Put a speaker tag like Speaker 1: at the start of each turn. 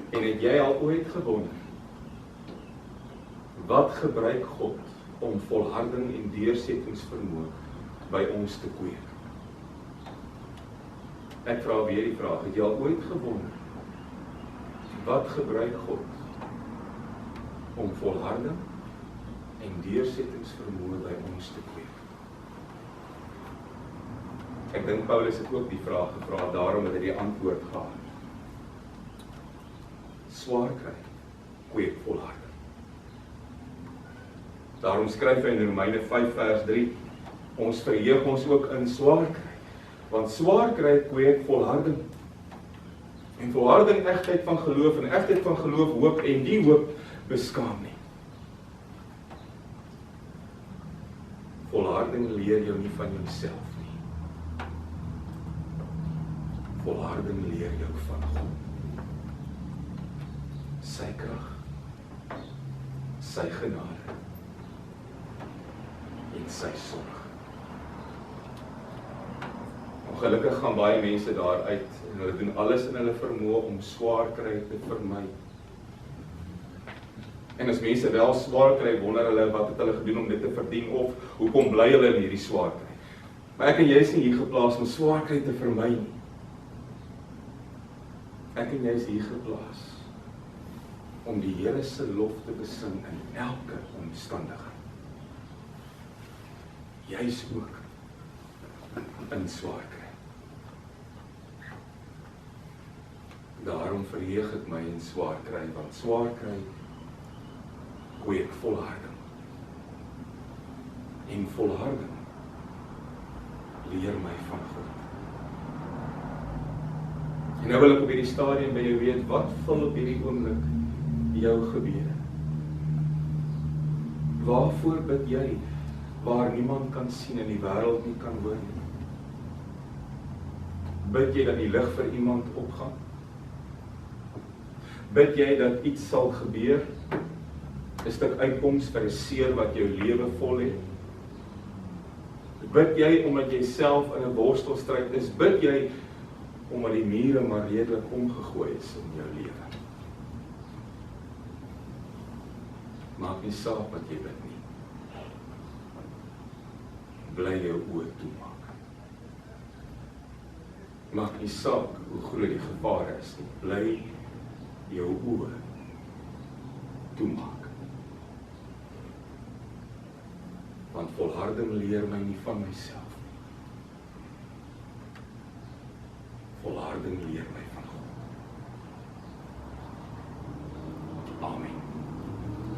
Speaker 1: En het jy al ooit gewonder, wat gebruik God om volharding en deursettingsvermoë by ons te kweek? Ek vra weer die vraag, het jy al ooit gewonder, wat gebruik God om volharding en deursettingsvermoë by ons te kweek? Ek dink Paulus het ook die vraag gevra, daarom het hy die antwoord gehad. Swaar kry, kweek volharding. Daarom skryf hy in Romeine 5 vers 3, ons verheug ons ook in swaar kry, want swaar kry kweek volharding. En volharding egtheid van geloof, en egtheid van geloof hoop, en die hoop beskaam nie. Volharding leer jou nie van jouself nie. Volharding leer jou van God. Sy krag, sy genade en sy sorg. Ongelukkig gaan baie mense daar uit en hulle doen alles in hulle vermoë om swaar kry te vermy. En as mense wel swaar kry, wonder hulle wat het hulle gedoen om dit te verdien of hoekom bly hulle in hierdie swaar kry. Maar ek en jy is nie hier geplaas om swaar kry te vermy nie. Ek en jy is hier geplaas om die Here se lof te besing in elke omstandigheid. Jy's ook in swaar kry. Daarom verheug ek my in swaar kry, want swaar kry kweek volharding. En volharding leer my van God. En nou wil ek op hierdie stadium by jou weet, wat vul op hierdie oomblik jou gebede? Waarvoor bid jy, waar niemand kan sien en die wêreld nie kan hoor nie? Bid jy dat die lig vir iemand opgaan? Bid jy dat iets sal gebeur? 'n stuk uitkoms vir 'n seer wat jou lewe vol het? Bid jy omdat jy self in 'n worstelstryd is? Bid jy omdat die mure maar redelik omgegooi is in jou lewe? Maak nie saak wat jy bid nie. Bly jou oë toemaak. Maak nie saak hoe groot die gevaar is nie. Bly jou oë toemaak. Want volharding leer my nie van myself nie. Volharding leer my